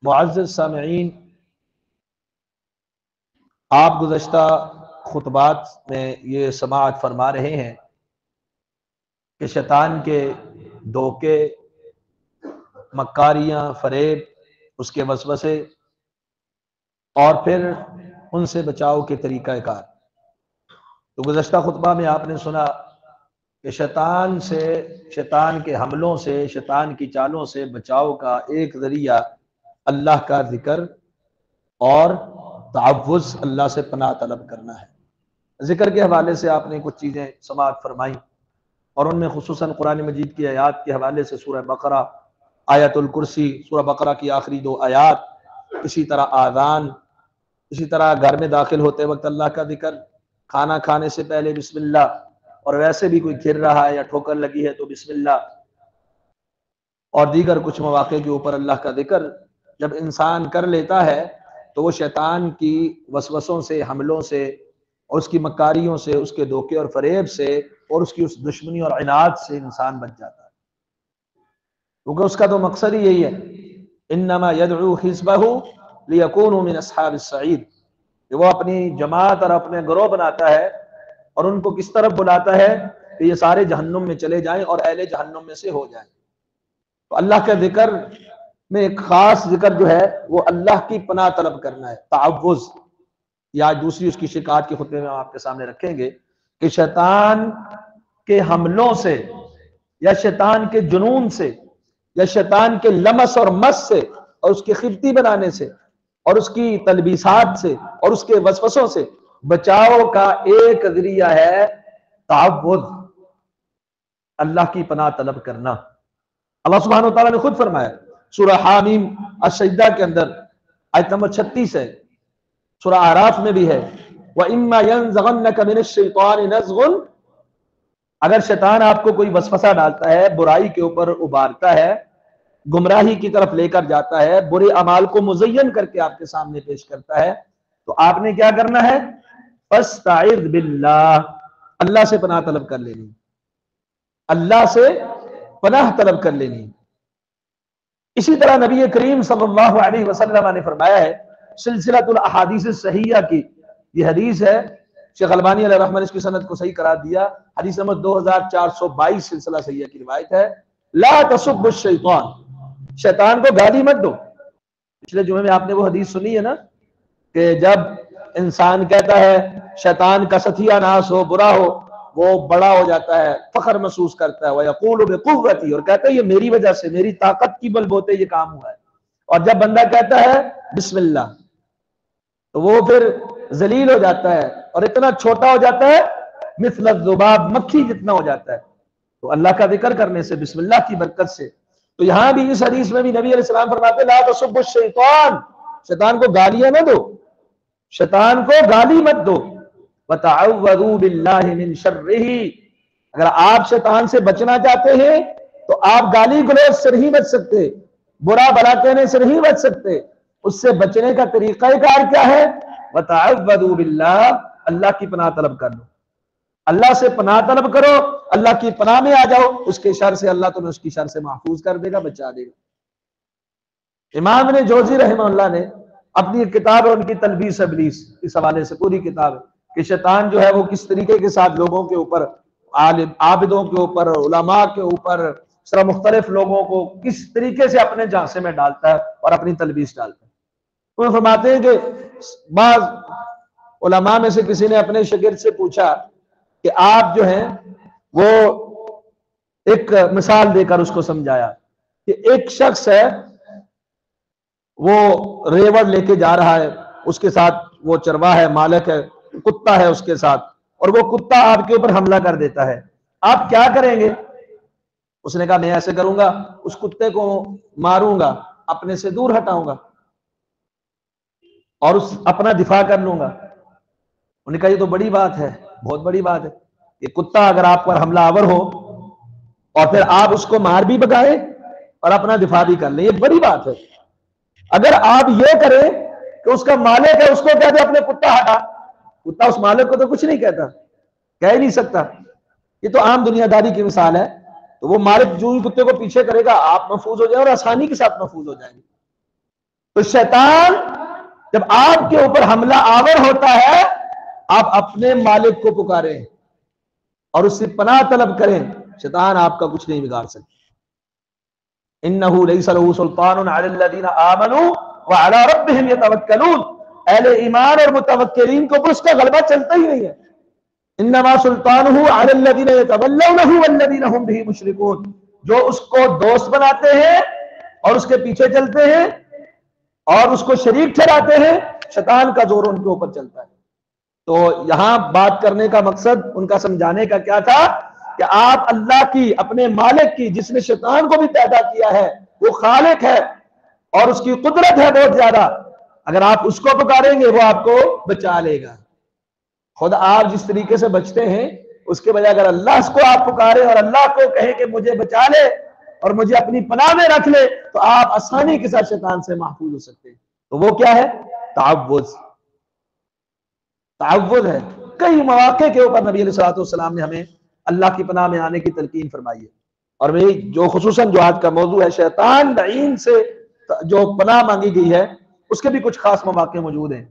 معزز سامعین، آپ گزشتہ خطبات میں یہ سماعت فرما رہے ہیں کہ شیطان کے دھوکے، مکاریاں، فریب، اس کے وسوسے اور پھر ان سے بچاؤ کے طریقہ کار۔ تو گزشتہ خطبہ میں آپ نے سنا کہ شیطان کے حملوں سے، شیطان کی چالوں سے بچاؤ کا ایک ذریعہ اللہ کا ذکر اور تعوذ، اللہ سے پناہ طلب کرنا ہے۔ ذکر کے حوالے سے آپ نے کچھ چیزیں سماعت فرمائیں، اور ان میں خصوصاً قرآن مجید کی آیات کے حوالے سے سورہ بقرہ، آیت الکرسی، سورہ بقرہ کی آخری 2 آیات، اسی طرح آذان، اسی طرح گھر میں داخل ہوتے وقت اللہ کا ذکر، کھانا کھانے سے پہلے بسم اللہ، اور ویسے بھی کوئی گر رہا ہے یا ٹھوکر لگی ہے تو بسم اللہ، اور دیگر کچھ مواقع کے اوپر اللہ کا ذکر جب انسان کر لیتا ہے تو وہ شیطان کی وسوسوں سے، حملوں سے، اور اس کی مکاریوں سے، اس کے دھوکے اور فریب سے، اور اس کی اس دشمنی اور عناد سے انسان بچ جاتا ہے، کیونکہ اس کا تو مقصد ہی یہی ہے، انما يدعو حزبه ليكونوا من اصحاب السعید، کہ وہ اپنی جماعت اور اپنے گروہ بناتا ہے اور ان کو کس طرف بلاتا ہے کہ یہ سارے جہنم میں چلے جائیں اور اہل جہنم میں سے ہو جائیں۔ تو اللہ کا ذکر میں ایک خاص ذکر جو ہے وہ اللہ کی پناہ طلب کرنا ہے، تعوذ، یا دوسری اس کی شکایت کے خطبے میں ہم آپ کے سامنے رکھیں گے کہ شیطان کے حملوں سے، یا شیطان کے جنون سے، یا شیطان کے لمس اور مس سے، اور اس کے خبتی بنانے سے، اور اس کی تلبیسات سے، اور اس کے وسوسوں سے بچاؤ کا ایک ذریعہ ہے تعوذ، اللہ کی پناہ طلب کرنا۔ اللہ سبحانہ و تعالیٰ نے خود فرمایا سورہ حامیم السجدہ کے اندر، آیت نمبر 36 ہے، سورہ اعراف میں بھی ہے، وَإِمَّا يَنزَغَنَّكَ مِنَ الشَّيْطَانِ نَزْغٌ، اگر شیطان آپ کو کوئی وسوسہ ڈالتا ہے، برائی کے اوپر ابھارتا ہے، گمراہی کی طرف لے کر جاتا ہے، برے اعمال کو مزین کر کے آپ کے سامنے پیش کرتا ہے، تو آپ نے کیا کرنا ہے؟ فَاسْتَعِذْ بِاللَّهِ، اللہ سے پناہ طلب کر لینی، اللہ سے پناہ طلب کر لینی۔ اسی طرح نبی کریم صلی اللہ علیہ وسلم نے فرمایا ہے، سلسلۃ الاحادیث الصحیحہ کی یہ حدیث ہے، شیخ البانی علیہ رحمۃ اس کی سند کو صحیح قرار دیا، حدیث نمبر 2422 سلسلہ صحیحہ کی روایت ہے، لا تسب الشیطان، شیطان کو گالی مت دو۔ پچھلے جمعے میں آپ نے وہ حدیث سنی ہے نا کہ جب انسان کہتا ہے شیطان کا ستیہ ناس ہو، برا ہو، وہ بڑا ہو جاتا ہے، فخر محسوس کرتا ہے، وَيَقُولُ بِقُوَّتِي، اور کہتا ہے یہ میری وجہ سے، میری طاقت کی بل بوتے یہ کام ہوا ہے۔ اور جب بندہ کہتا ہے بسم اللہ تو وہ پھر ذلیل ہو جاتا ہے اور اتنا چھوٹا ہو جاتا ہے، مثل الذباب، مکھی جتنا ہو جاتا ہے۔ تو اللہ کا ذکر کرنے سے، بسم اللہ کی برکت سے، تو یہاں بھی اس حدیث میں بھی نبی علیہ السلام فرماتے لا تسب الشیطان، شیطان کو گالیاں نہ دو، شیطان کو گالی مت دو، وَتَعَوَّذُوا بِاللَّهِ مِن شَرِّهِ، اگر آپ شیطان سے بچنا چاہتے ہیں تو آپ گالی گلوچ سے نہیں بچ سکتے، برا بھلا کہنے سے نہیں بچ سکتے، اس سے بچنے کا طریقہ کار کیا ہے؟ وَتَعَوَّذُوا بِاللَّهِ، اللہ کی پناہ طلب کر لو، اللہ سے پناہ طلب کرو، اللہ کی پناہ میں آ جاؤ، اس کے شر سے اللہ تمہیں اس کی شر سے محفوظ کر دے گا، بچا دے گا۔ امام ابن جوزی رحمہ اللہ نے اپنی کتاب ہے ان کی تلبیس ابلیس، اس حوالے سے پوری کتاب ہے کہ شیطان جو ہے وہ کس طریقے کے ساتھ لوگوں کے اوپر، عابدوں کے اوپر، علماء کے اوپر، اس طرح مختلف لوگوں کو کس طریقے سے اپنے جھانسے میں ڈالتا ہے اور اپنی تلبیس ڈالتا ہے۔ وہ فرماتے ہیں کہ بعض علماء میں سے کسی نے اپنے شاگرد سے پوچھا کہ آپ جو ہیں وہ ایک مثال دے کر اس کو سمجھایا کہ ایک شخص ہے، وہ ریوڑ لے کے جا رہا ہے، اس کے ساتھ وہ چرواہ ہے، مالک ہے، کتا ہے اس کے ساتھ، اور وہ کتا آپ کے اوپر حملہ کر دیتا ہے، آپ کیا کریں گے؟ اس نے کہا میں ایسے کروں گا، اس کتے کو ماروں گا، اپنے سے دور ہٹاؤں گا اور اپنا دفاع کر لوں گا۔ انہوں نے کہا یہ تو بڑی بات ہے، بہت بڑی بات ہے، یہ کتا اگر آپ پر حملہ آور ہو اور پھر آپ اس کو مار بھی بگائیں اور اپنا دفاع بھی کر لیں، یہ بڑی بات ہے۔ اگر آپ یہ کریں کہ اس کا مالک ہے اس کو کہتے اپنے کتا ہٹا، کتا اس مالک کو تو کچھ نہیں کہتا، کہہ ہی نہیں سکتا، یہ تو عام دنیا داری کی مثال ہے، تو وہ مالک جو ہی کتے کو پیچھے کرے گا آپ محفوظ ہو جائیں اور آسانی کے ساتھ محفوظ ہو جائیں گے۔ تو تو شیطان جب آپ کے اوپر حملہ آور ہوتا ہے، آپ اپنے مالک کو پکاریں اور اس سے پناہ طلب کریں، شیطان آپ کا کچھ نہیں بگاڑ سکتا۔ انہ لیس لہ سلطان علی الذین آمنوا وعلی ربہم یتوکلون، اہل ایمان اور متوکلین کو اس کا غلبہ چلتا ہی نہیں ہے۔ انما سلطانہ علی الذین یتولونہ والذین هم بہ مشرکون، جو اس کو دوست بناتے ہیں اور اس کے پیچھے چلتے ہیں اور اس کو شریک ٹھہراتے ہیں، شیطان کا زور ان کے اوپر چلتا ہے۔ تو یہاں بات کرنے کا مقصد ان کا سمجھانے کا کیا تھا کہ آپ اللہ کی، اپنے مالک کی، جس نے شیطان کو بھی پیدا کیا ہے، وہ خالق ہے اور اس کی قدرت ہے بہت زیادہ، اگر آپ اس کو پکاریں گے وہ آپ کو بچا لے گا۔ خود آپ جس طریقے سے بچتے ہیں اس کے بجائے اگر اللہ کو آپ پکاریں اور اللہ کو کہیں کہ مجھے بچا لے اور مجھے اپنی پناہ میں رکھ لے، تو آپ آسانی کے ساتھ شیطان سے محفوظ ہو سکتے ہیں۔ تو وہ کیا ہے؟ تعوذ۔ تعوذ ہے۔ کئی مواقع کے اوپر نبی علیہ الصلوۃ والسلام نے ہمیں اللہ کی پناہ میں آنے کی تلقین فرمائی ہے، اور جو خصوصاً جو آج کا موضوع ہے شیطان لعین سے جو پناہ مانگی گئی ہے، اس کے بھی کچھ خاص مواقع موجود ہیں۔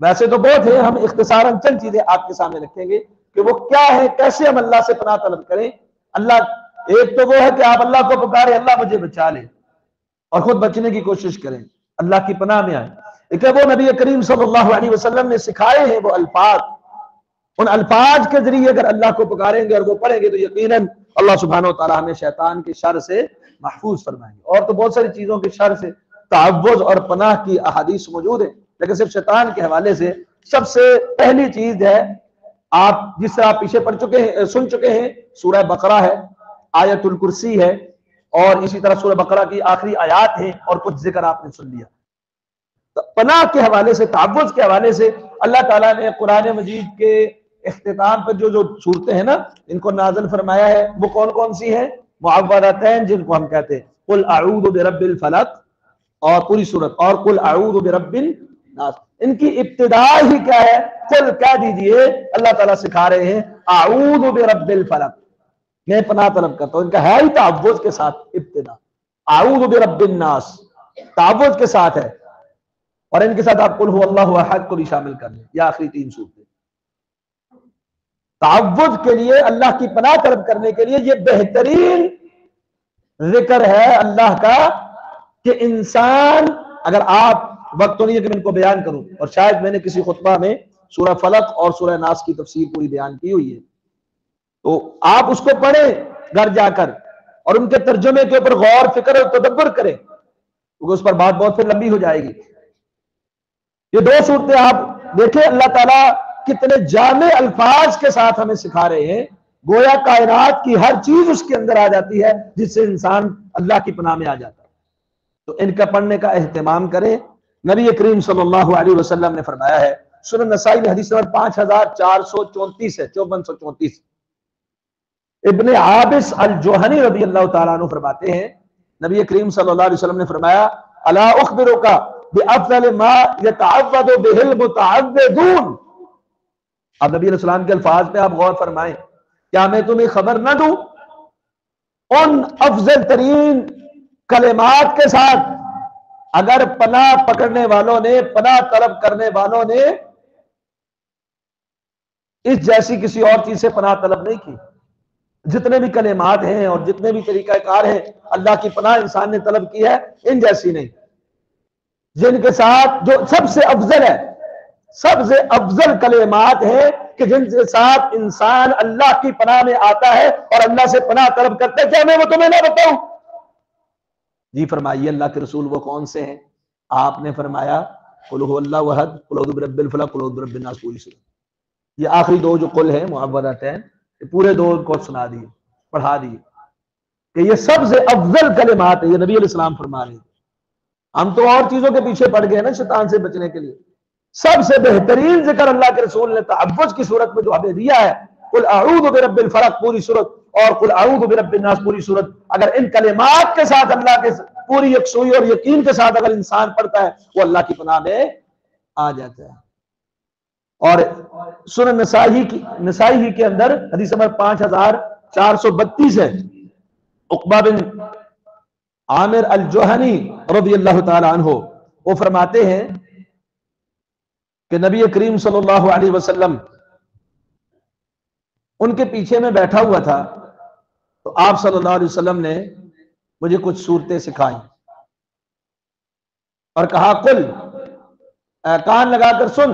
ویسے تو بہت ہیں، ہم اختصاراً چند چیزیں آپ کے سامنے رکھیں گے کہ وہ کیا ہے، کیسے ہم اللہ سے پناہ طلب کریں۔ اللہ ایک تو وہ ہے کہ آپ اللہ کو پکاریں اللہ مجھے بچا لے، اور خود بچنے کی کوشش کریں، اللہ کی پناہ میں آئیں۔ ایک وہ نبی کریم صلی اللہ علیہ وسلم نے سکھائے ہیں وہ الفاظ، ان الفاظ کے ذریعے اگر اللہ کو پکاریں گے اور وہ پڑھیں گے تو یقیناً اللہ سبحانہ و تعالیٰ ہمیں شیطان کے شر سے محفوظ فرمائیں گے۔ اور تو بہت ساری چیزوں کے شر سے تعوذ اور پناہ کی احادیث موجود ہیں، لیکن صرف شیطان کے حوالے سے سب سے پہلی چیز ہے، آپ جس سے آپ پیچھے پڑھ چکے ہیں، سن چکے ہیں، سورہ بقرہ ہے، آیت الکرسی ہے، اور اسی طرح سورہ بقرہ کی آخری آیات ہیں، اور کچھ ذکر آپ نے سن لیا۔ پناہ کے حوالے سے، تعوذ کے حوالے سے اللہ تعالیٰ نے قرآن مجید کے اختتام پر جو صورتیں ہیں نا ان کو نازل فرمایا ہے، وہ کون کون سی ہیں؟ معوذتین، جن کو ہم کہتے ہیں قل اعوذ برب الفلق، اور پوری صورت، اور قل اعوذ برب الناس۔ ان کی ابتدا ہی کیا ہے؟ قل کہہ دیجئے، اللہ تعالیٰ سکھا رہے ہیں اعوذ برب الفلق، میں پناہ طلب کرتا ہوں۔ ان کا ہے ہی تعوذ کے ساتھ ابتدا، اعوذ برب الناس تعوذ کے ساتھ ہے، اور ان کے ساتھ آپ قل هو اللہ احد کو بھی شامل کر لیں، یہ آخری تین صورتیں۔ تعوذ کے لیے، اللہ کی پناہ طلب کرنے کے لیے یہ بہترین ذکر ہے اللہ کا کہ انسان، اگر آپ، وقت تو نہیں ہے کہ میں ان کو بیان کروں، اور شاید میں نے کسی خطبہ میں سورہ فلق اور سورہ ناس کی تفسیر پوری بیان کی ہوئی ہے، تو آپ اس کو پڑھیں گھر جا کر اور ان کے ترجمے کے اوپر غور فکر اور تدبر کریں، کیونکہ اس پر بات بہت پھر لمبی ہو جائے گی۔ یہ دو صورتیں آپ دیکھیں، اللہ تعالیٰ کتنے جامع الفاظ کے ساتھ ہمیں سکھا رہے ہیں، گویا کائنات کی ہر چیز اس کے اندر آ جاتی ہے جس سے انسان اللہ کی پناہ میں آ جاتا ہے۔ تو ان کا پڑھنے کا اہتمام کریں۔ نبی کریم صلی اللہ علیہ وسلم نے فرمایا ہے، سنن نسائی میں حدیث نمبر 5434 ہے، 5434، ابن عابس الجوہنی رضی اللہ تعالیٰ عنہ فرماتے ہیں، نبی کریم صلی اللہ علیہ وسلم نے فرمایا، الا اخبرک بافضل ما يتعوذ به المتعوذون۔ اب نبی علیہ السلام کے الفاظ پہ آپ غور فرمائیں، کیا میں تمہیں خبر نہ دوں ان افضل ترین کلمات کے ساتھ؟ اگر پناہ پکڑنے والوں نے، پناہ طلب کرنے والوں نے اس جیسی کسی اور چیز سے پناہ طلب نہیں کی، جتنے بھی کلمات ہیں اور جتنے بھی طریقہ کار ہیں اللہ کی پناہ انسان نے طلب کی ہے، ان جیسی نہیں، جن کے ساتھ جو سب سے افضل ہے، سب سے افضل کلمات ہیں کہ جن کے ساتھ انسان اللہ کی پناہ میں آتا ہے اور اللہ سے پناہ طلب کرتا ہے۔ کیا میں وہ تمہیں نہ بتاؤں؟ جی فرمائیے اللہ کے رسول، وہ کون سے ہیں؟ آپ نے فرمایا قل هو اللہ احد، قل اعوذ برب الفلق، قل اعوذ برب الناس، پوری صورت۔ یہ آخری دو جو قل ہیں معوذتین، پورے دو کو سنا دیے، پڑھا دیے کہ یہ سب سے افضل کلمات ہیں، یہ نبی علیہ السلام فرما رہے ہیں۔ ہم تو اور چیزوں کے پیچھے پڑ گئے نا شیطان سے بچنے کے لیے، سب سے بہترین ذکر اللہ کے رسول نے تعوذ کی صورت میں جو ہمیں دیا ہے، قل اعوذ برب الفلق پوری صورت، اور قل اعوذ برب الناس پوری صورت، اگر ان کلمات کے ساتھ اللہ کے پوری یکسوئی اور یقین کے ساتھ اگر انسان پڑھتا ہے، وہ اللہ کی پناہ میں آ جاتا ہے۔ اور سنن نسائی کے اندر حدیث نمبر 5432 ہے، عقبہ بن عامر الجوہنی رضی اللہ تعالی عنہ وہ فرماتے ہیں کہ نبی کریم صلی اللہ علیہ وسلم ان کے پیچھے میں بیٹھا ہوا تھا، تو آپ صلی اللہ علیہ وسلم نے مجھے کچھ صورتیں سکھائیں اور کہا قل، کان لگا کر سن۔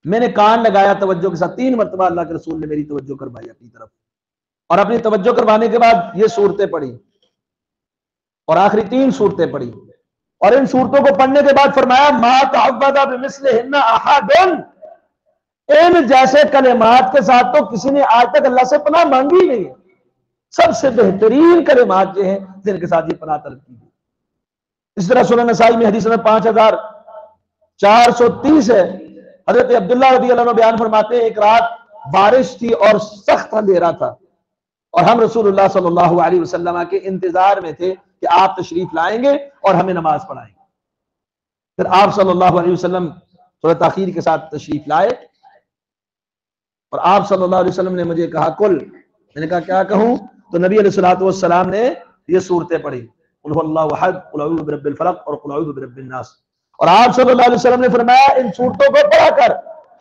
میں نے کان لگایا توجہ کے ساتھ، 3 مرتبہ اللہ کے رسول نے میری توجہ کروائی اپنی طرف، اور اپنی توجہ کروانے کے بعد یہ صورتیں پڑھی اور آخری 3 صورتیں پڑھی، اور ان صورتوں کو پڑھنے کے بعد فرمایا ما تعوذ بمثلہن احد، ان جیسے کلمات کے ساتھ تو کسی نے آج تک اللہ سے پناہ مانگی نہیں ہے، سب سے بہترین کلمات یہ ہیں جن کے ساتھ یہ پناہ طلب کی گئی۔ اس طرح سنن نسائی میں حدیث نمبر 5430 ہے، حضرت عبداللہ رضی اللہ عنہ بیان فرماتے ہیں ایک رات بارش تھی اور سخت اندھیرا تھا، اور ہم رسول اللہ صلی اللہ علیہ وسلم کے انتظار میں تھے کہ آپ تشریف لائیں گے اور ہمیں نماز پڑھائیں گے۔ پھر آپ صلی اللہ علیہ وسلم تھوڑا تاخیر کے ساتھ تشریف لائے، اور آپ صلی اللہ علیہ وسلم نے مجھے کہا کل، میں نے کہا کیا کہوں؟ تو نبی علیہ الصلوۃ والسلام نے یہ صورتیں پڑھی، قل هو اللہ احد، قل اعوذ برب الفلق اور قل اعوذ برب الناس، اور آپ صلی اللہ علیہ وسلم نے فرمایا ان صورتوں کو پڑھا کر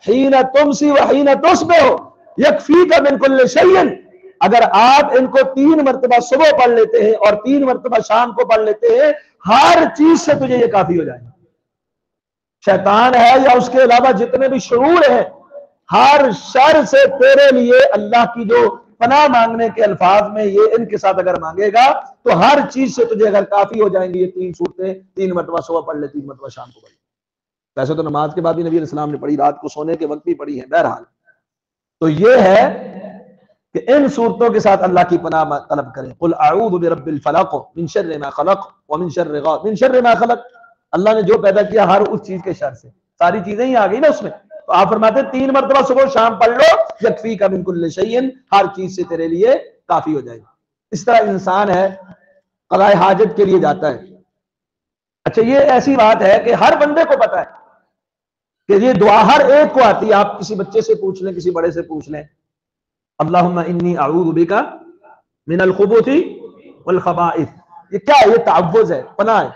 حین تمسی و حین تصبح یکفیک من کل شیء، اگر آپ ان کو 3 مرتبہ صبح پڑھ لیتے ہیں اور 3 مرتبہ شام کو پڑھ لیتے ہیں، ہر چیز سے تجھے یہ کافی ہو جائے گا۔ شیطان ہے یا اس کے علاوہ جتنے بھی شرور ہیں، ہر شر سے تیرے لیے اللہ کی جو پناہ مانگنے کے الفاظ میں یہ ان کے ساتھ اگر مانگے گا تو ہر چیز سے تجھے اگر کافی ہو جائیں گی یہ 3 صورتیں، 3 مرتبہ صبح پڑھ لے، 3 مرتبہ شام کو پڑھ لے۔ ویسے تو نماز کے بعد بھی نبی علیہ السلام نے پڑھی، رات کو سونے کے وقت بھی پڑھی ہے، بہرحال تو یہ ہے کہ ان صورتوں کے ساتھ اللہ کی پناہ طلب کریں۔ قل اعوذ برب الفلق من شر ما خلق ومن شر غاسق من شر ما خلق، اللہ نے جو پیدا کیا ہر اس چیز کے شر سے، ساری چیزیں ہی آ گئی نا اس میں، تو آپ فرماتے ہیں 3 مرتبہ صبح شام پڑھ لو، یکفیک من کل شیء، ہر چیز سے تیرے لیے کافی ہو جائے گا۔ اس طرح انسان ہے قضاء حاجت کے لیے جاتا ہے، اچھا یہ ایسی بات ہے کہ ہر بندے کو پتا ہے کہ یہ دعا ہر ایک کو آتی ہے، آپ کسی بچے سے پوچھ لیں، کسی بڑے سے پوچھ لیں، اللہم انی اعوذ بک من الخبث والخبائث، یہ کیا ہے؟ یہ تعوذ ہے، پناہ ہے،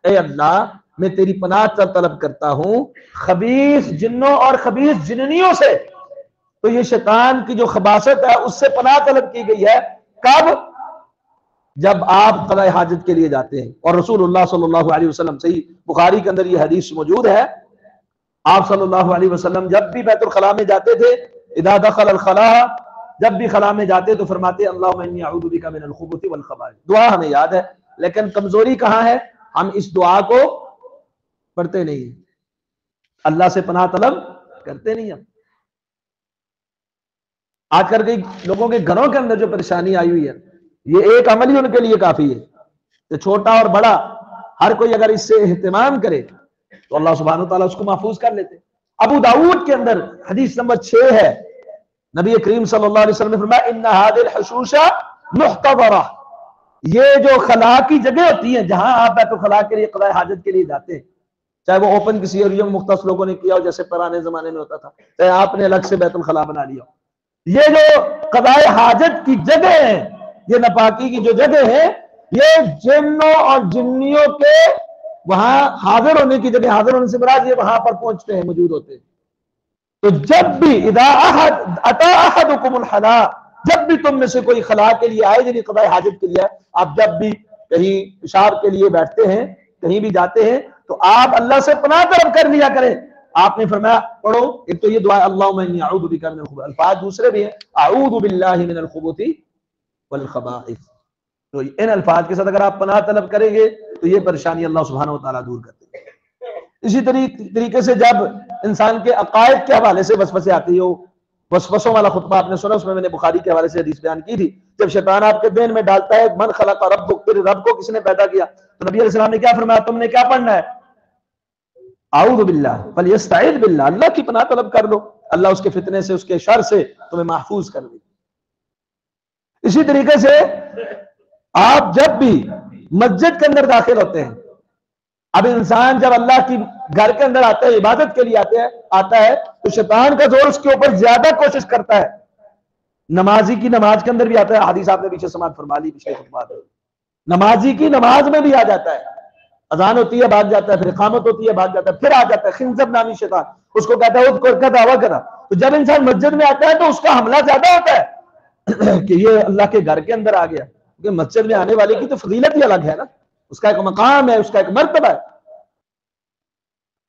اے اللہ میں تیری پناہ طلب کرتا ہوں خبیث جنوں اور خبیث جننیوں سے۔ تو یہ شیطان کی جو خباثت ہے اس سے پناہ طلب کی گئی ہے، کب؟ جب آپ قضاء حاجت کے لیے جاتے ہیں۔ اور رسول اللہ صلی اللہ علیہ وسلم، صحیح بخاری کے اندر یہ حدیث موجود ہے، آپ صلی اللہ علیہ وسلم جب بھی بیت الخلاء میں جاتے تھے، اذا دخل الخلاء، جب بھی خلاء میں جاتے تو فرماتے اللہم انی اعوذ بک من الخبث والخبائث۔ دعا ہمیں یاد ہے، لیکن کمزوری کہاں ہے؟ ہم اس دعا کو پڑھتے نہیں، اللہ سے پناہ طلب کرتے نہیں۔ ہم آج کل کے لوگوں کے گھروں کے اندر جو پریشانی آئی ہوئی ہے، یہ ایک عمل ہی ان کے لیے کافی ہے کہ چھوٹا اور بڑا ہر کوئی اگر اس سے اہتمام کرے تو اللہ سبحانہ وتعالیٰ اس کو محفوظ کر لیتے۔ ابو داؤد کے اندر حدیث نمبر 6 ہے، نبی کریم صلی اللہ علیہ وسلم نے فرمایا ان هذه الحشوش محتضرہ، یہ جو خلاء کی جگہ ہوتی ہیں جہاں آپ بیت الخلاء کے لیے قضاء حاجت کے لیے جاتے ہیں، چاہے وہ اوپن کسی ایریا میں مختص لوگوں نے کیا ہو جیسے پرانے زمانے میں ہوتا تھا، چاہے آپ نے الگ سے بیت الخلاء بنا لیا ہو، یہ جو قضاء حاجت کی جگہ ہیں، یہ ناپاکی کی جو جگہ ہے، یہ جنوں اور جنیوں کے وہاں حاضر ہونے کی جگہ، حاضر ہونے سے مراد یہ وہاں پر پہنچتے ہیں، موجود ہوتے ہیں۔ تو جب بھی اذا اتا احدکم الخلاء، جب بھی تم میں سے کوئی خلاء کے لیے آئے، یعنی قضاء حاجت کے لیے، آپ جب بھی کہیں پیشاب کے لیے بیٹھتے ہیں، کہیں بھی جاتے ہیں، تو آپ اللہ سے پناہ طلب کر لیا کریں۔ آپ نے فرمایا پڑھو، ایک تو یہ دعا اللہم انی اعوذ بک من الخبث، الفاظ دوسرے بھی ہیں، اعوذ باللہ من الخبث والخبائث، تو ان الفاظ کے ساتھ اگر آپ پناہ طلب کریں گے تو یہ پریشانی اللہ سبحانہ وتعالیٰ دور کرتے ہیں۔ اسی طریقے سے جب انسان کے عقائد کے حوالے سے وسوسے آتی ہو، وسوسوں والا خطبہ آپ نے سنا، اس میں نے بخاری کے حوالے سے حدیث بیان کی تھی، جب شیطان آپ کے ذہن میں ڈالتا ہے من خلق ربک، تیرے رب کو کس نے پیدا کیا، تو نبی علیہ السلام نے کیا فرمایا؟ تم نے کیا پڑھنا ہے؟ اعوذ باللہ فلیستعذ باللہ، اللہ کی پناہ طلب کر لو، اللہ اس کے فتنے سے، اس کے شر سے تمہیں محفوظ کر دے۔ اسی طریقے سے آپ جب بھی مسجد کے اندر داخل ہوتے ہیں، اب انسان جب اللہ کی گھر کے اندر آتا ہے، عبادت کے لیے آتا ہے تو شیطان کا زور اس کے اوپر زیادہ کوشش کرتا ہے۔ نمازی کی نماز کے اندر بھی آتا ہے، حدیث آپ نے پیچھے سماعت فرما لی پچھلے خطبات میں، نمازی کی نماز میں بھی آ جاتا ہے اذان ہوتی ہے بھاگ جاتا ہے، پھر اقامت ہوتی ہے بھاگ جاتا ہے، پھر آ جاتا ہے خنزب نامی شیطان، اس کو کہتا ہے اذکر کذا وکذا۔ تو جب انسان مسجد میں آتا ہے تو اس کا حملہ زیادہ ہوتا ہے کہ یہ اللہ کے گھر کے اندر آ گیا، کیونکہ مسجد میں آنے والے کی تو فضیلت ہی الگ ہے نا، اس کا ایک مقام ہے، اس کا ایک مرتبہ ہے۔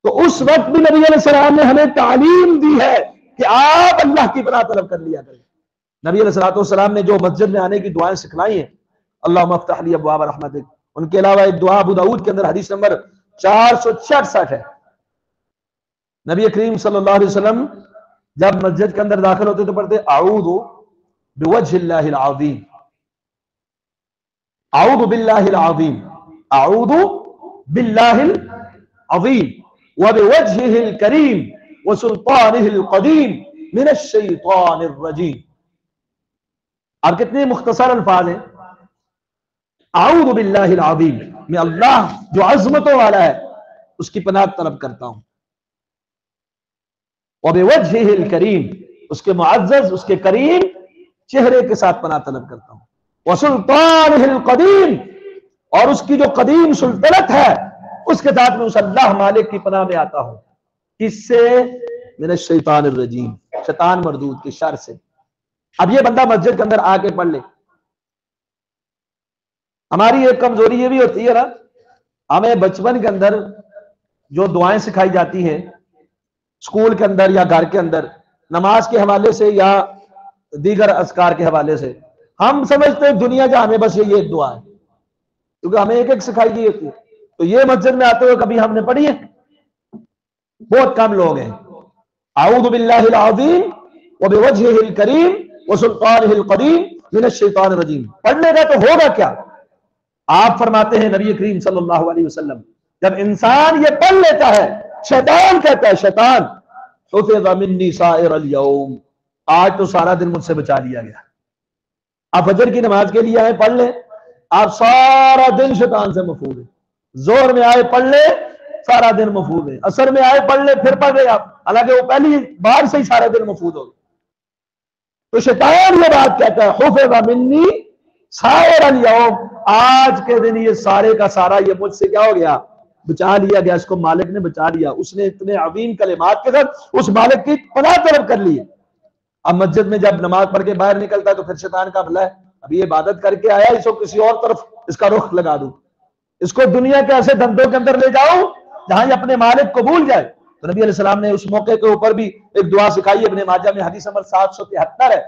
تو اس وقت بھی نبی علیہ السلام نے ہمیں تعلیم دی ہے کہ آپ اللہ کی پناہ طلب کر لیا کریں۔ نبی علیہ السلام نے جو مسجد میں آنے کی دعائیں سکھلائی ہیں، اللہم افتح لی ابواب رحمتک، ان کے علاوہ ایک دعا ابو داؤد کے اندر حدیث نمبر 466 ہے۔ نبی کریم صلی اللہ علیہ وسلم جب مسجد کے اندر داخل ہوتے تو پڑھتے اعوذ بوجہ اللہ العظیم، اعوذ باللہ العظیم، اعوذ باللہ العظیم وبوجہہ الکریم وسلطانہ القدیم من الشیطان الرجیم۔ اب کتنے مختصر الفاظ ہیں، اعوذ باللہ العظیم، میں اللہ جو عظمتوں والا ہے اس کی پناہ طلب کرتا ہوں، وبوجہہ الکریم، اس کے معزز اس کے کریم چہرے کے ساتھ پناہ طلب کرتا ہوں، وسلطانہ القدیم، اور اس کی جو قدیم سلطنت ہے اس کے ساتھ میں اس اللہ مالک کی پناہ میں آتا ہوں، کس سے؟ من الشیطان الرجیم، شیطان مردود کے شر سے۔ اب یہ بندہ مسجد کے اندر آ کے پڑھ لے۔ ہماری ایک کمزوری یہ بھی ہوتی ہے نا، ہمیں بچپن کے اندر جو دعائیں سکھائی جاتی ہیں اسکول کے اندر یا گھر کے اندر، نماز کے حوالے سے یا دیگر اذکار کے حوالے سے، ہم سمجھتے ہیں دنیا جہاں میں بس یہ ایک دعا ہے، کیونکہ ہمیں ایک ایک سکھائی گئی ہوتی ہے۔ تو یہ مسجد میں آتے ہوئے کبھی ہم نے پڑھی ہے؟ بہت کم لوگ ہیں۔ اعوذ باللہ العظیم وبوجہہ الکریم وسلطانہ القدیم من الشیطان الرجیم پڑھ لے گا تو ہوگا کیا؟ آپ فرماتے ہیں نبی کریم صلی اللہ علیہ وسلم، جب انسان یہ پڑھ لیتا ہے، شیطان کہتا ہے، شیطان حفظ منی سائر اليوم، آج تو سارا دن مجھ سے بچا لیا گیا۔ آپ فجر کی نماز کے لیے آئے پڑھ لیں، آپ سارا دن شیطان سے محفوظ ہیں۔ زور میں آئے پڑھ لے، سارا دن محفوظ ہے۔ عصر میں آئے پڑھ لے، پھر پڑھ رہے آپ، حالانکہ وہ پہلی بار سے ہی سارا دن محفوظ ہو گئے۔ تو شیطان یہ بات کہتا ہے، حفظ منی سائر اليوم، آج کے دن یہ سارے کا سارا یہ مجھ سے کیا ہو گیا؟ بچا لیا گیا، اس کو مالک نے بچا لیا، اس نے اتنے عظیم کلمات کے ساتھ اس مالک کی پناہ طلب کر لی ہے۔ اب مسجد میں جب نماز پڑھ کے باہر نکلتا ہے تو پھر شیطان کا حملہ ہے، اب یہ عبادت کر کے آیا، اس کو کسی اور طرف اس کا رخ لگا دوں، اس کو دنیا کے ایسے دھندوں کے اندر لے جاؤں جہاں یہ اپنے مالک کو بھول جائے۔ تو نبی علیہ السلام نے اس موقع کے اوپر بھی ایک دعا سکھائی، ابن ماجہ میں حدیث نمبر 773 ہے۔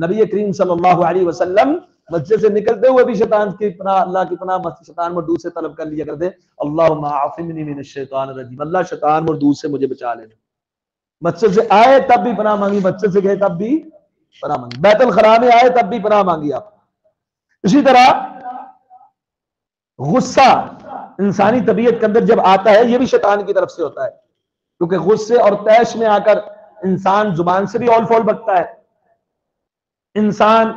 نبی کریم صلی اللہ علیہ وسلم مسجد سے نکلتے ہوئے بھی شیطان کی پناہ، اللہ کی پناہ شیطان مردود سے طلب کر لیا کرتے، اللہم عاصمنی من الشیطان الرجیم، اللہ شیطان مردود سے مجھے بچا لینا۔ مسجد سے آئے تب بھی پناہ مانگی، مسجد سے گئے تب بھی پناہ مانگی، بیت الخلاء میں آئے تب بھی پناہ مانگی آپ۔ اسی طرح غصہ انسانی طبیعت کے اندر جب آتا ہے یہ بھی شیطان کی طرف سے ہوتا ہے، کیونکہ غصے اور طیش میں آ کر انسان زبان سے بھی اول فول بکتا ہے۔ انسان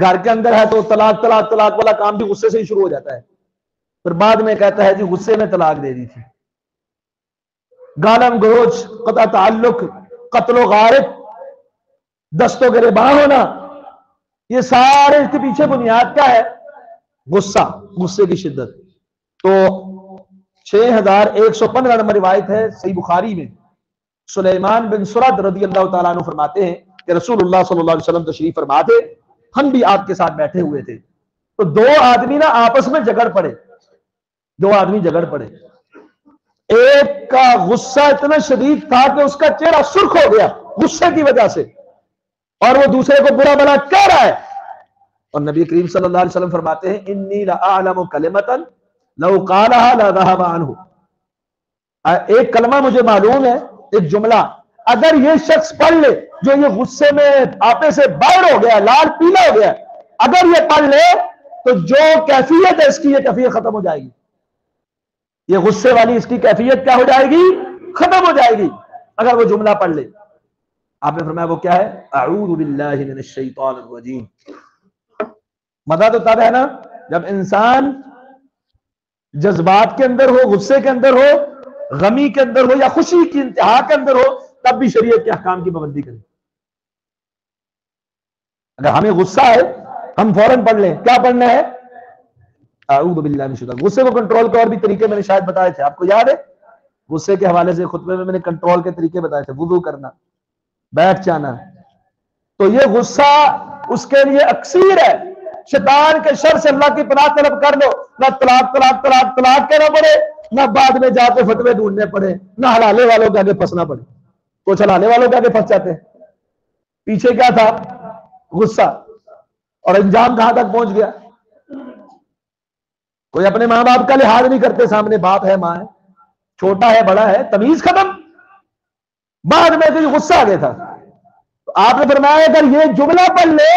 گھر کے اندر ہے تو طلاق طلاق طلاق والا کام بھی غصے سے ہی شروع ہو جاتا ہے، پھر بعد میں کہتا ہے جی غصے میں طلاق دے دی تھی۔ گالم گلوچ، قطع تعلق، قتل و غارت، دست و گریباں ہونا، یہ سارے اس کے پیچھے بنیاد کیا ہے؟ غصہ، غصے کی شدت۔ تو 6115 نمبر روایت ہے صحیح بخاری میں، سلیمان بن سرد رضی اللہ تعالیٰ عنہ فرماتے ہیں کہ رسول اللہ صلی اللہ علیہ وسلم تشریف فرما تھے، ہم بھی آپ کے ساتھ بیٹھے ہوئے تھے، تو دو آدمی نا آپس میں جھگڑ پڑے، دو آدمی جھگڑ پڑے، ایک کا غصہ اتنا شدید تھا کہ اس کا چہرہ سرخ ہو گیا غصے کی وجہ سے، اور وہ دوسرے کو برا بھلا کہہ رہا ہے، اور نبی کریم صلی اللہ علیہ وسلم فرماتے ہیں انی لأعلم کلمۃ لو قالها لذهب عنه، ایک کلمہ مجھے معلوم ہے، ایک جملہ اگر یہ شخص پڑھ لے جو یہ غصے میں آپے سے باہر ہو گیا، لال پیلا ہو گیا، اگر یہ پڑھ لے تو جو کیفیت ہے اس کی یہ کیفیت ختم ہو جائے گی، یہ غصے والی اس کی کیفیت کیا ہو جائے گی؟ ختم ہو جائے گی اگر وہ جملہ پڑھ لے۔ آپ نے فرمایا وہ کیا ہے؟ اعوذ باللہ من الشیطان الرجیم۔ مزہ تو تب ہے نا جب انسان جذبات کے اندر ہو، غصے کے اندر ہو، غمی کے اندر ہو یا خوشی کی انتہا کے اندر ہو، تب بھی شریعت کے احکام کی پابندی کرے۔ اگر ہمیں غصہ ہے ہم فوراً پڑھ لیں، کیا پڑھنا ہے؟ اعوذ باللہ من الشیطان۔ غصے کو کنٹرول کے اور بھی طریقے میں نے شاید بتائے تھے، آپ کو یاد ہے؟ غصے کے حوالے سے خطبے میں نے کنٹرول کے طریقے بتائے تھے، وضو کرنا، بیٹھ جانا۔ تو یہ غصہ اس کے لیے اکسیر ہے، شیطان کے شر سے اللہ کی پناہ طلب کر لو، نہ طلاق طلاق طلاق طلاق کہنا پڑے، نہ بعد میں جا کے فتوے ڈھونڈنے پڑے، نہ ہلالے والوں کے آگے پھنسنا پڑے۔ کچھ ہلالے والوں کے آگے پھنس جاتے ہیں۔ پیچھے کیا تھا؟ غصہ، اور انجام کہاں تک پہنچ گیا؟ کوئی اپنے ماں باپ کا لحاظ نہیں کرتے، سامنے باپ ہے ماں ہے، چھوٹا ہے بڑا ہے، تمیز ختم، بعد میں کوئی غصہ آ گیا تھا۔ تو آپ نے فرمایا اگر یہ جملہ پڑھ لے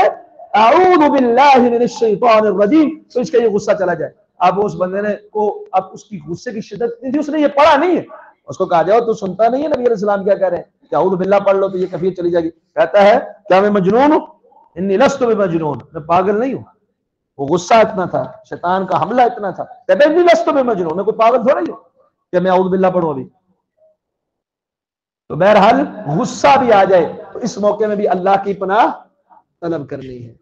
اعوذ باللہ من الشیطان الرجیم تو اس کا یہ غصہ چلا جائے۔ اب اس بندے نے کو اب اس کی غصے کی شدت اتنی تھی، اس نے یہ پڑھا نہیں ہے، اس کو کہا جاؤ تو سنتا نہیں ہے نبی علیہ السلام کیا کہہ رہے ہیں کہ اعوذ باللہ پڑھ لو تو یہ کیفیت چلی جائے گی۔ کہتا ہے کیا میں مجنون ہوں؟ انی لست بمجنون، میں پاگل نہیں ہوں۔ وہ غصہ اتنا تھا، شیطان کا حملہ اتنا تھا، کہتا ہے انی لست بمجنون، میں کوئی پاگل تھوڑا ہی ہوں کہ میں اعوذ باللہ پڑھوں ابھی۔ تو بہرحال غصہ بھی آ جائے تو اس موقع میں بھی اللہ کی پناہ طلب کرنی ہے۔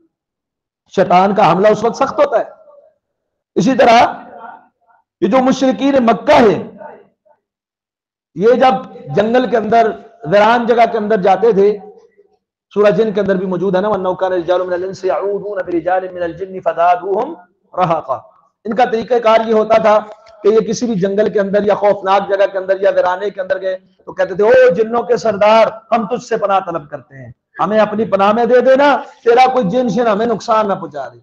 شیطان کا حملہ اس وقت سخت ہوتا ہے۔ اسی طرح یہ جو مشرکین مکہ ہے، یہ جب جنگل کے اندر ویران جگہ کے اندر جاتے تھے، سورہ جن کے اندر بھی موجود ہے نا وَأَنَّهُ كَانَ رِجَالٌ مِنَ الْإِنسِ يَعُوذُونَ بِرِجَالٍ مِنَ الْجِنِّ فَزَادُوهُمْ رَهَقًا۔ ان کا طریقہ کار یہ ہوتا تھا کہ یہ کسی بھی جنگل کے اندر یا خوفناک جگہ کے اندر یا ویرانے کے اندر گئے تو کہتے تھے او جنوں کے سردار ہم تجھ سے پناہ طلب کرتے ہیں، ہمیں اپنی پناہ میں دے دینا، تیرا کوئی جن شن ہمیں نقصان نہ پہنچا دے۔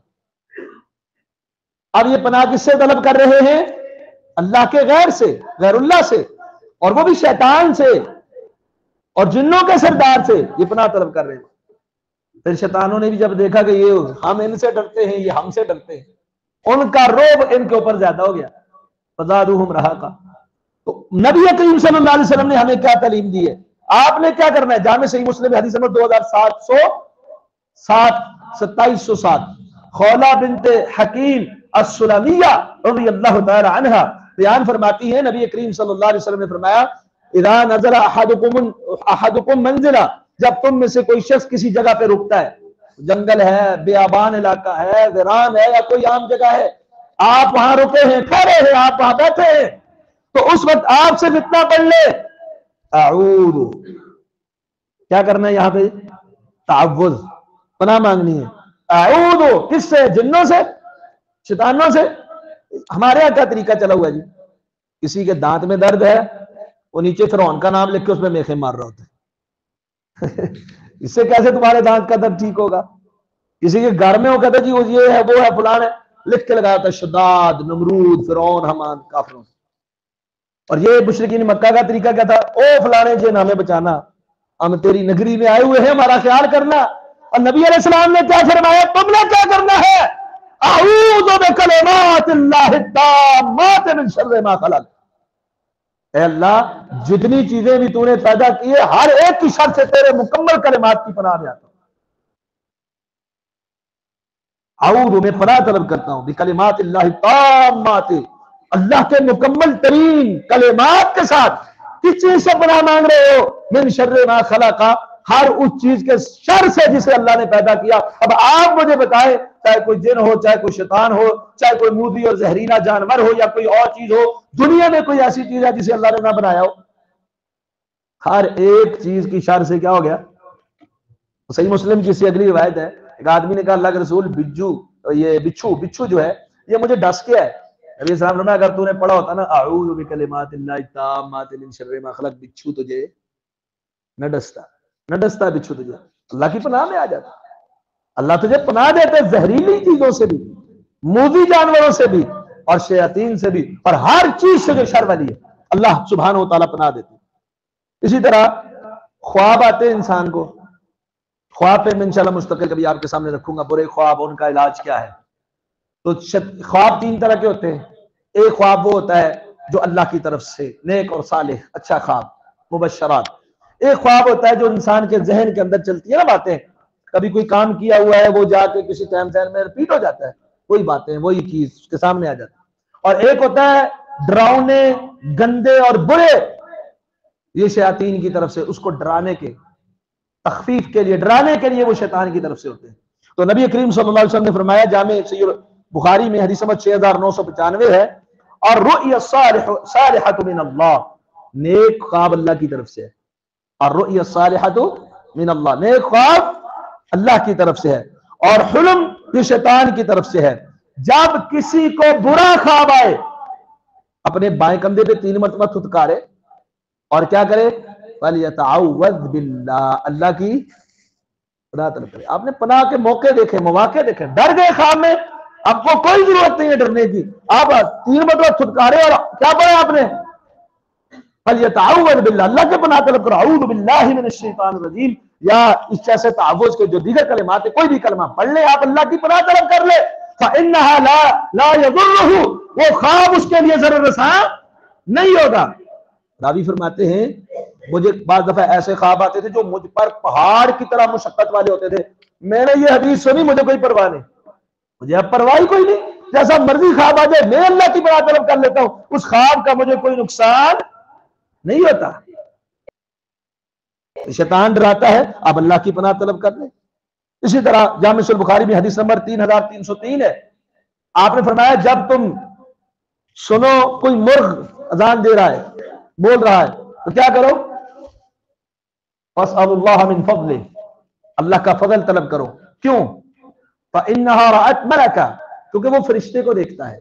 اب یہ پناہ کس سے طلب کر رہے ہیں؟ اللہ کے غیر سے، غیر اللہ سے، اور وہ بھی شیطان سے اور جنوں کے سردار سے یہ پناہ طلب کر رہے ہیں۔ پھر شیطانوں نے بھی جب دیکھا کہ یہ ہم ان سے ڈرتے ہیں، یہ ہم سے ڈرتے ہیں، ان کا رعب ان کے اوپر زیادہ ہو گیا، فزادوہم رہقا۔ تو نبی کریم صلی اللہ علیہ وسلم نے ہمیں کیا تعلیم دی ہے؟ آپ نے کیا کرنا ہے؟ جامع صحیح مسلم حدیث نمبر 2707 خولہ بنت حکیم السلمیہ رضی اللہ تعالی عنہ بیان فرماتی ہے، نبی کریم صلی اللہ علیہ وسلم نے فرمایا اذا نزل احدکم منزلہ، جب تم میں سے کوئی شخص کسی جگہ پہ رکتا ہے، جنگل ہے، بیابان علاقہ ہے، ویران ہے یا کوئی عام جگہ ہے، آپ وہاں رکے ہیں، کھڑے ہیں، آپ وہاں بیٹھے ہیں، تو اس وقت آپ سے اتنا پڑھ لے اعوذ، کیا کرنا ہے یہاں پہ؟ تعوذ، پناہ مانگنی ہے۔ اعوذ کس سے؟ جنوں سے، شیطانوں سے۔ ہمارے یہاں کیا طریقہ چلا ہوا ہے جی؟ کسی کے دانت میں درد ہے، وہ نیچے فرعون کا نام لکھ کے اس میں میخیں مار رہا ہوتا ہے اس سے کیسے تمہارے دانت کا درد ٹھیک ہوگا؟ کسی کے گھر میں وہ کہتا ہے جی وہ یہ ہے وہ ہے فلان ہے، لکھ کے لگایا ہوتا ہے شداد، نمرود، فرعون، حمان، کافرون۔ اور یہ مشرکین مکہ کا طریقہ کیا تھا؟ او فلانے جن ہمیں بچانا، ہم تیری نگری میں آئے ہوئے ہیں، ہمارا خیال کرنا۔ اور نبی علیہ السلام نے کیا فرمایا؟ تم نے کیا کرنا ہے؟ اعوذ بکلمات اللہ التامات من شر ما خلق، اے اللہ جتنی چیزیں بھی تو نے پیدا کی ہے ہر ایک کی شر سے تیرے مکمل کلمات کی پناہ میں آتا ہوں۔ اعوذ میں پناہ طلب کرتا ہوں بکلمات اللہ التامات، اللہ کے مکمل ترین کلمات کے ساتھ۔ کس چیز سے پناہ مانگ رہے ہو؟ من شر ما خلق، ہر اس چیز کے شر سے جسے اللہ نے پیدا کیا۔ اب آپ مجھے بتائیں، چاہے کوئی جن ہو، چاہے کوئی شیطان ہو، چاہے کوئی موذی اور زہریلا جانور ہو یا کوئی اور چیز ہو، دنیا میں کوئی ایسی چیز ہے جسے اللہ نے نہ بنایا ہو؟ ہر ایک چیز کی شر سے کیا ہو گیا؟ صحیح مسلم کی اگلی روایت ہے، ایک آدمی نے کہا اللہ کے رسول بچھو جو ہے یہ مجھے ڈس گیا ہے۔ نبی صلی اللہ علیہ وسلم نے اگر تو نے پڑھا ہوتا نا اعوذ بکلمات اللہ التامات من شر ما خلق، بچھو تجھے نہ ڈستا بچھو تجھے اللہ کی پناہ میں آ جاتا۔ اللہ تجھے پناہ دیتے زہریلی چیزوں سے بھی، موذی جانوروں سے بھی، اور شیاطین سے بھی، اور ہر چیز سے جو شر والی ہے اللہ سبحانہ و تعالیٰ پناہ دیتے۔ اسی طرح خواب آتے ہیں انسان کو، خواب پہ میں انشاءاللہ مستقل کبھی آپ کے سامنے رکھوں گا، برے خواب ان کا علاج کیا ہے۔ تو خواب تین طرح کے ہوتے ہیں۔ ایک خواب وہ ہوتا ہے جو اللہ کی طرف سے نیک اور صالح اچھا خواب، مبشرات۔ ایک خواب ہوتا ہے جو انسان کے ذہن کے اندر چلتی ہے نا باتیں، کبھی کوئی کام کیا ہوا ہے وہ جا کے کسی ٹائم ذہن میں ریپیٹ ہو جاتا ہے، وہی باتیں وہی چیز اس کے سامنے آ جاتی ہے۔ اور ایک ہوتا ہے ڈراؤنے، گندے اور برے، یہ شیاطین کی طرف سے اس کو ڈرانے کے، تخفیف کے لیے، ڈرانے کے لیے وہ شیطان کی طرف سے ہوتے ہیں۔ تو نبی کریم صلی اللہ علیہ وسلم نے فرمایا جامع بخاری میں حدیث نمبر 6995 ہے، اور رؤیا الصالحۃ من اللہ، نیک خواب اللہ کی طرف سے ہے، اور رؤیا الصالحۃ من اللہ، نیک خواب اللہ کی طرف سے ہے، اور حلم یہ شیطان کی طرف سے ہے۔ جب کسی کو برا خواب آئے، اپنے بائیں کندھے پہ 3 مرتبہ تھتکارے اور کیا کرے؟ فَلْيَتَعَوَّذْ بِاللَّهِ، اللہ کی پناہ طلب کرے۔ آپ نے پناہ کے موقع دیکھے، مواقع دیکھے، ڈر گئے خواب میں، آپ کو کوئی ضرورت نہیں ہے ڈرنے کی، آپ 3 مرتبہ تھتکارے اور کیا پڑھا آپ نے؟ فَلْيَتَعَوَّذْ بِاللَّهِ، اللہ کے پناہ طلب کرو، اعوذ باللہ من الشیطان الرجیم، یا اس جیسے تعوذ کے جو دیگر کلمات ہیں، کوئی بھی کلمہ پڑھ لے آپ، اللہ کی پناہ طلب کر لے۔ فَإِنَّهَا لَا يَضُرُّهُ، وہ خواب اس کے لیے ضرر رساں نہیں ہوگا۔ راوی فرماتے ہیں مجھے بعض دفعہ ایسے خواب آتے تھے جو مجھ پر پہاڑ کی طرح مشقت والے ہوتے تھے، میں نے یہ حدیث سنی، مجھے کوئی پرواہ نہیں، مجھے اب پرواہ کوئی نہیں، جیسا مرضی خواب آ جائے میں اللہ کی پناہ طلب کر لیتا ہوں، اس خواب کا مجھے کوئی نقصان نہیں ہوتا۔ شیطان ڈراتا ہے، اب اللہ کی پناہ طلب کر لیں۔ اسی طرح جامع صحیح بخاری میں حدیث نمبر 3303 ہے، آپ نے فرمایا جب تم سنو کوئی مرغ اذان دے رہا ہے، بول رہا ہے، تو کیا کرو؟ فَاسْأَلُوا اللَّهَ مِن فَضْلِهِ، اللہ کا فضل طلب کرو۔ کیوں؟ فَإِنَّهَا رَأَتْ مَلَكًا، کیونکہ وہ فرشتے کو دیکھتا ہے۔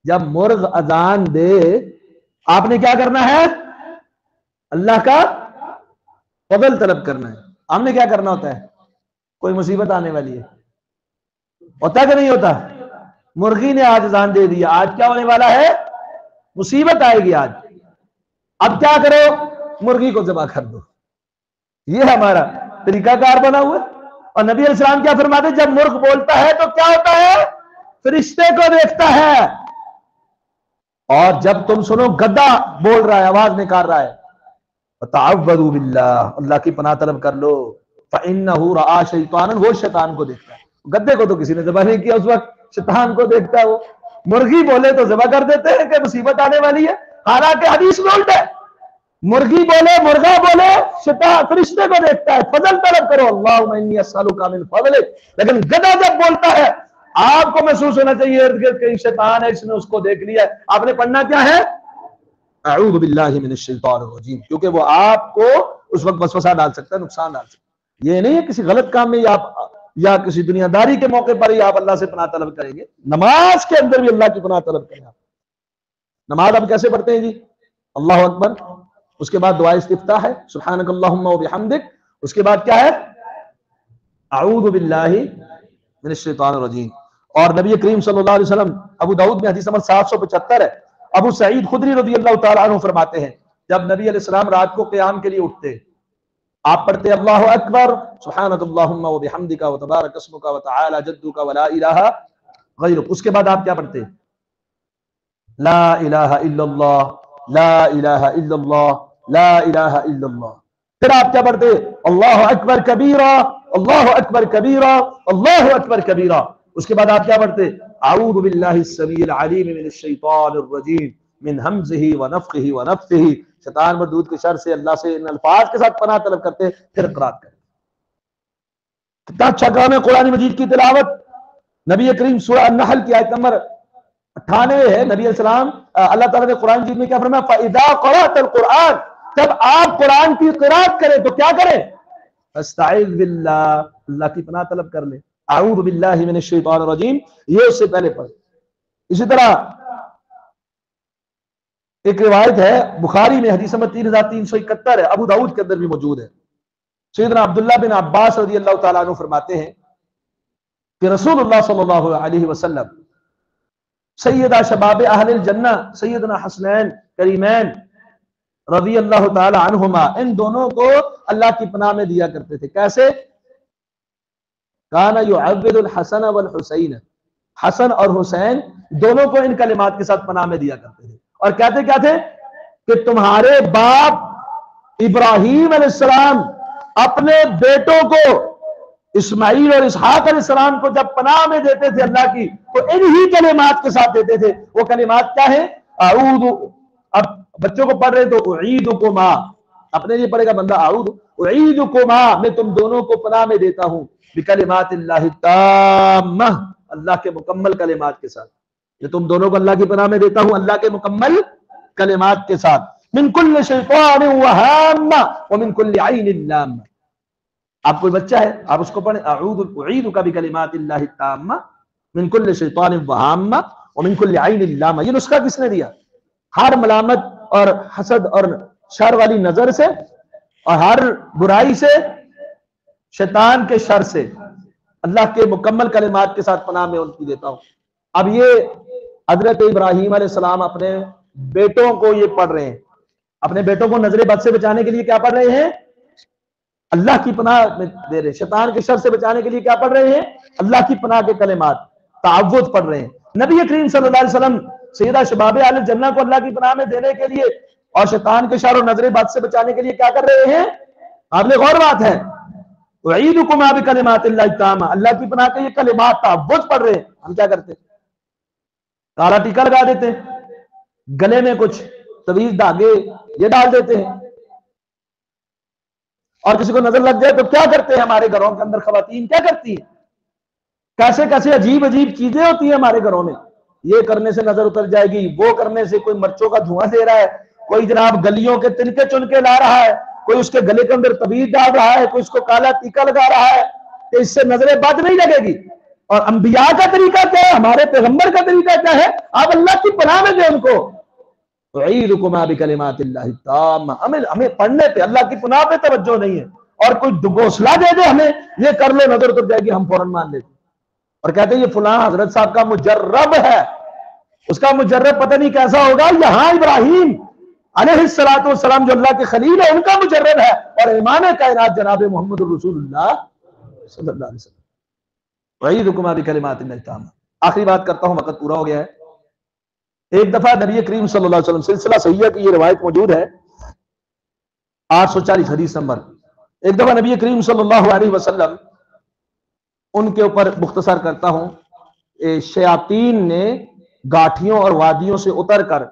جب مرغ اذان دے، آپ نے کیا کرنا ہے؟ اللہ کا فضل طلب کرنا ہے۔ ہم نے کیا کرنا ہوتا ہے؟ کوئی مصیبت آنے والی ہے، ہوتا کہ نہیں ہوتا؟ مرغی نے آج اذان دے دیا، آج کیا ہونے والا ہے؟ مصیبت آئے گی آج، اب کیا کرو؟ مرغی کو ذبح کر دو۔ یہ ہمارا طریقہ کار بنا ہوا ہے۔ اور نبی علیہ السلام کیا فرماتے؟ جب مرغ بولتا ہے تو کیا ہوتا ہے؟ فرشتے کو دیکھتا ہے۔ اور جب تم سنو گدھا بول رہا ہے، آواز نکال رہا ہے، تعوذوا باللہ، اللہ کی پناہ طلب کر لو، فإنہ رأى شیطانا، وہ شیطان کو دیکھتا ہے۔ گدھے کو تو کسی نے ذبح نہیں کیا اس وقت، شیطان کو دیکھتا ہے وہ۔ مرغی بولے تو ذبح کر دیتے ہیں کہ مصیبت آنے والی ہے، حالانکہ حدیث میں الٹا ہے، مرغی بولے، مرغا بولے، شیطان فرشتے کو دیکھتا ہے، فضل طلب کرو، اللہم انی اسألک من فضلک۔ لیکن گدھا جب بولتا ہے، آپ کو محسوس ہونا چاہیے ارد گرد کہیں شیطان ہے، اس نے اس کو دیکھ لیا ہے، آپ نے پڑھنا کیا ہے؟ اعوذ باللہ من الشیطان الرجیم، کیونکہ وہ آپ کو اس وقت وسوسہ ڈال سکتا ہے، نقصان ڈال سکتا ہے۔ یہ نہیں ہے کسی غلط کام میں یا کسی دنیا داری کے موقع پر ہی آپ اللہ سے پناہ طلب کریں گے، نماز کے اندر بھی اللہ کی پناہ طلب کریں۔ نماز اب کیسے پڑھتے ہیں جی؟ اللہ اکبر، اس کے بعد دعا استفتاح ہے، سبحانک اللہم و بحمدک، اس کے بعد کیا ہے؟ اعوذ باللہ من الشیطان الرجیم۔ اور نبی کریم صلی اللہ علیہ وسلم، ابو داؤد میں حدیث نمبر 775 ہے، ابو سعید خدری رضی اللہ تعالیٰ عنہ فرماتے ہیں جب نبی علیہ السلام رات کو قیام کے لیے اٹھتے، آپ پڑھتے اللہ اکبر، سبحانک اللہم و بحمدک و تبارک اسمک و تعالی جدک و لا الہ غیرک، اس کے بعد آپ کیا پڑھتے؟ لا الہ الا اللہ، لا الہ الا اللہ، لا الہ الا اللہ۔ پھر آپ کیا پڑھتے؟ اللہ اکبر کبیرہ، اللہ اکبر کبیرہ، اللہ اکبر کبیرہ۔ اس کے بعد آپ کیا پڑھتے؟ اعوذ باللہ السمیع العلیم من الشیطان الرجیم من حمزہ ونفخہ ونفثہ، شیطان مردود کے شر سے اللہ سے ان الفاظ کے ساتھ پناہ طلب کرتے، پھر قرات کرتے۔ کتنا اچھا کام ہے قرآن مجید کی تلاوت۔ نبی کریم سورہ النحل کی آیت نمبر 98 ہے، نبی علیہ السلام، اللہ تعالیٰ نے قرآن مجید میں کیا فرمایا؟ فَإِذَا قَرَأْتَ الْقُرْآنَ، جب آپ قرآن کی قرات کریں تو کیا کریں؟ فَاسْتَعِذْ بِاللَّهِ، اللہ کی پناہ طلب کر لیں، اعوذ باللہ من الشیطان الرجیم، یہ اس سے پہلے پڑھ۔ اسی طرح ایک روایت ہے بخاری میں حدیث نمبر 3371 ہے، ابو داؤد کے اندر بھی موجود ہے، سیدنا عبداللہ بن عباس رضی اللہ تعالیٰ عنہ فرماتے ہیں کہ رسول اللہ صلی اللہ علیہ وسلم سیدہ شباب اہل الجنہ سیدنا حسنین کریمین رضی اللہ تعالی عنہما، ان دونوں کو اللہ کی پناہ میں دیا کرتے تھے۔ کیسے؟ کان یعبد الحسن والحسین، حسن اور حسین دونوں کو ان کلمات کے ساتھ پناہ میں دیا کرتے تھے، اور کہتے کیا تھے کہ تمہارے باپ ابراہیم علیہ السلام اپنے بیٹوں کو اسماعیل اور اسحاق علیہ السلام کو جب پناہ میں دیتے تھے اللہ کی، تو انہی کلمات کے ساتھ دیتے تھے۔ وہ کلمات کیا ہیں؟ اعوذ، اب بچوں کو پڑھ رہے تو اعیدکما، اپنے لیے پڑھے گا بندہ اعوذ، اعیدکما، میں تم دونوں کو پناہ میں دیتا ہوں، بکلمات اللہ التامہ، اللہ کے مکمل کلمات کے ساتھ. یہ تم دونوں کو اللہ کی پناہ میں دیتا ہوں اللہ کے مکمل کلمات کے ساتھ. من کل شیطان وہامہ ومن کل عین لامہ. آپ کوئی بچہ ہے آپ اس کو پڑھیں اعیذک بکلمات اللہ التامہ من کل شیطان وہامہ ومن کل عین لامہ. یہ نسخہ کس نے دیا؟ ہر ملامت اور حسد اور شر والی نظر سے اور ہر برائی سے، شیطان کے شر سے اللہ کے مکمل کلمات کے ساتھ پناہ میں ان کی دیتا ہوں. اب یہ حضرت ابراہیم علیہ السلام اپنے بیٹوں کو یہ پڑھ رہے ہیں، اپنے بیٹوں کو نظر بد سے بچانے کے لیے کیا پڑھ رہے ہیں؟ اللہ کی پناہ میں دے رہے ہیں. شیطان کے شر سے بچانے کے لیے کیا پڑھ رہے ہیں؟ اللہ کی پناہ کے کلمات، تعوذ پڑھ رہے ہیں. نبی کریم صلی اللہ علیہ وسلم سیدہ شباب اہل الجنہ کو اللہ کی پناہ میں دینے کے لیے اور شیطان کے شر اور نظر بد سے بچانے کے لیے کیا کر رہے ہیں؟ قابل غور بات ہے. اعیذکم بکلمات اللہ التامہ، اللہ کی پناہ کے یہ کلمات تعوذ پڑھ رہے ہیں. ہم کیا کرتے ہیں؟ کالا ٹیکا لگا دیتے ہیں، گلے میں کچھ طویل دھاگے یہ ڈال دیتے ہیں، اور کسی کو نظر لگ جائے تو کیا کرتے ہیں؟ ہمارے گھروں کے اندر خواتین کیا کرتی ہیں؟ کیسے کیسے عجیب عجیب چیزیں ہوتی ہیں ہمارے گھروں میں. یہ کرنے سے نظر اتر جائے گی، وہ کرنے سے کوئی مرچوں کا دھواں دے رہا ہے، کوئی جناب گلیوں کے تنکے چن کے لا رہا ہے، کوئی اس کے گلے کے اندر طویل ڈال رہا ہے، کوئی اس کو کالا ٹیکا لگا رہا ہے کہ اس سے نظر بد نہیں لگے گی. اور انبیاء کا طریقہ کیا ہے؟ ہمارے پیغمبر کا طریقہ کیا ہے؟ آپ اللہ کی پناہ میں دیں ان کو. اعیذکم بکلمات اللہ التامہ. ہمیں پڑھنے پہ اللہ کی پناہ پہ توجہ نہیں ہے، اور کوئی گوسلہ دے دے ہمیں یہ کر لو نظر اتر جائے گی، ہم فوراً مان لیتے اور کہتے ہیں یہ فلاں حضرت صاحب کا مجرب ہے. اس کا مجرب پتہ نہیں کیسا ہوگا. یہاں ابراہیم علیہ السلام جو اللہ کے خلیل ہے ان کا مجرب ہے، اور امام کائنات جناب محمد رسول اللہ صلی اللہ علیہ وسلم. اعیذکم بکلمات اللہ التامہ. آخری بات کرتا ہوں، وقت پورا ہو گیا ہے. ایک دفعہ نبی کریم صلی اللہ علیہ وسلم، سلسلہ صحیحہ کی یہ روایت موجود ہے 840 حدیث نمبر. ایک دفعہ نبی کریم صلی اللہ علیہ وسلم، ان کے اوپر مختصر کرتا ہوں، شیاطین نے گاٹھیوں اور وادیوں سے اتر کر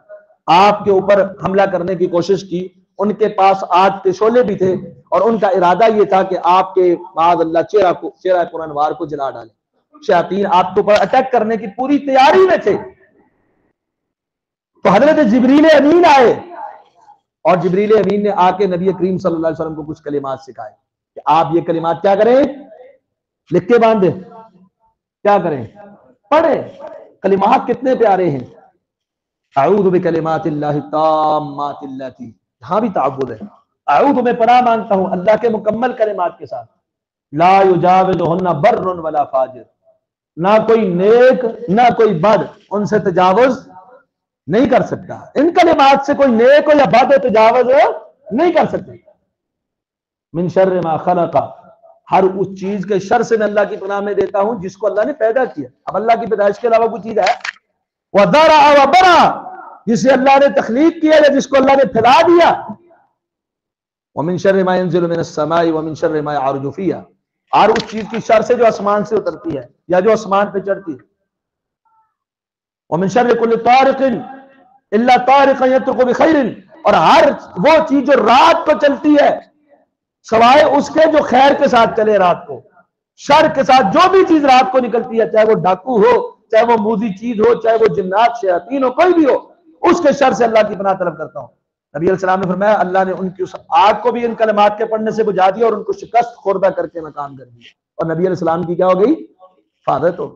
آپ کے اوپر حملہ کرنے کی کوشش کی. ان کے پاس آگ کے شعلے بھی تھے اور ان کا ارادہ یہ تھا کہ آپ کے معاذ اللہ چہرہ پرانوار کو جلا ڈالیں. شیاطین آپ کے اوپر اٹیک کرنے کی پوری تیاری میں تھے. تو حضرت جبریل امین آئے اور جبریل امین نے آ کے نبی کریم صلی اللہ علیہ وسلم کو کچھ کلمات سکھائے کہ آپ یہ کلمات کیا کریں؟ لکھ کے باندھیں. کیا کریں؟ پڑھیں. کلمات کتنے پیارے ہیں. اعوذ بکلمات اللہ التامات اللاتی، یہاں بھی تعوذ ہے. اعوذ میں پناہ مانگتا ہوں اللہ کے مکمل کلمات کے ساتھ. لا یجاوزہن بر ولا فاجر، نہ کوئی نیک نہ کوئی بد ان سے تجاوز نہیں کر سکتا. ان کلمات سے کوئی نیک ہو یا بد ہو تجاوز نہیں کر سکتا. من شر ما خلق، ہر اس چیز کے شر سے میں اللہ کی پناہ میں دیتا ہوں جس کو اللہ نے پیدا کیا. اب اللہ کی پیدائش کے علاوہ کوئی چیز ہے؟ وَذَرَعَ وَبَرَعَ، جسے اللہ نے تخلیق کیا یا جس کو اللہ نے پھیلا دیا. وَمِن شَرِّ مَا يَنزِلُ مِنَ السَّمَاءِ وَمِن شَرِّ مَا يَعْرُجُ فِيهَا، اور اس چیز کی شر سے جو آسمان سے اترتی ہے یا جو آسمان پہ چڑھتی ہے. وَمِن شَرِّ كُلِّ طَارِقٍ إِلَّا طَارِقًا يَطْرُقُ بِخَيْرٍ، اور ہر وہ چیز جو رات کو چلتی ہے سوائے اس کے جو خیر کے ساتھ چلے رات کو. شر کے ساتھ جو بھی چیز رات کو نکلتی ہے، چاہے وہ ڈاکو ہو، چاہے وہ موذی چیز ہو، چاہے وہ جنات شیاطین ہو، کوئی بھی ہو، اس کے شر سے اللہ کی پناہ طلب کرتا ہوں. نبی علیہ السلام نے فرمایا اللہ نے ان کی اس آگ کو بھی ان کلمات کے پڑھنے سے بجھا دیا اور ان کو شکست خوردہ کر کے ناکام کر دیا، اور نبی علیہ السلام کی کیا ہو گئی؟ حفاظت ہو.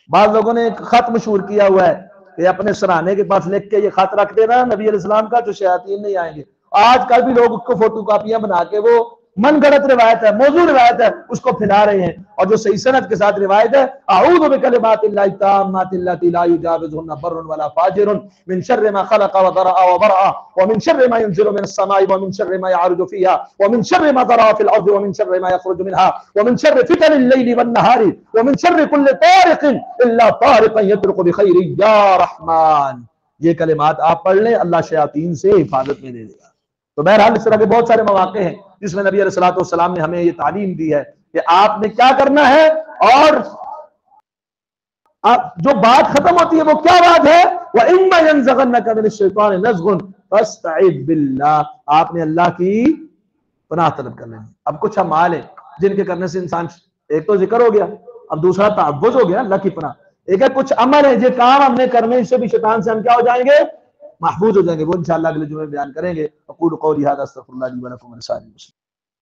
بعض لوگوں نے ایک خط مشہور کیا ہوا ہے کہ اپنے سرانے کے پاس لکھ کے یہ خط رکھ دینا نبی علیہ السلام کا، تو شیاطین نہیں آئیں گے. آج کل بھی لوگ اس کو فوٹو کاپیاں بنا کے، وہ من گھڑت روایت ہے، موضوع روایت ہے، اس کو پھیلا رہے ہیں. اور جو صحیح سند کے ساتھ روایت ہے، اعوذ بکلمات اللہ التامات اللاتی لا یجاوزہن بر ولا فاجر من شر ما خلق وذرأ وبرأ ومن شر ما ينزل من السماء ومن شر ما يعرج فيها ومن شر ما ذرأ في الارض ومن شر ما يخرج منها ومن شر فتن الليل والنهار ومن شر كل طارق الا طارقا يطرق بخير یا رحمان. یہ کلمات آپ پڑھ لیں، اللہ شیاطین سے حفاظت میں دے دے گا. تو بہرحال اس طرح کے بہت سارے مواقع ہیں جس میں نبی علیہ الصلوۃ والسلام نے ہمیں یہ تعلیم دی ہے کہ آپ نے کیا کرنا ہے، اور جو بات ختم ہوتی ہے وہ کیا بات ہے؟ وَإِمَّا يَنزَغَنَّكَ مِنَ الشَّيْطَانِ نَزْغٌ فَاسْتَعِذْ بِاللَّهِ. آپ نے اللہ کی پناہ طلب کر لیں. اب کچھ اعمال ہیں جن کے کرنے سے انسان، ایک تو ذکر ہو گیا، اب دوسرا تعوذ ہو گیا اللہ کی پناہ. ایک ہے کچھ عمل ہے جو کام ہم نے کرنے، اس سے بھی شیطان سے ہم کیا ہو جائیں گے؟ محفوظ ہو جائیں گے. وہ انشاءاللہ اگلے جمعے بیان کریں گے. اقول قولی ھذا استغفر اللہ لی ولکم ولسائر المسلمین.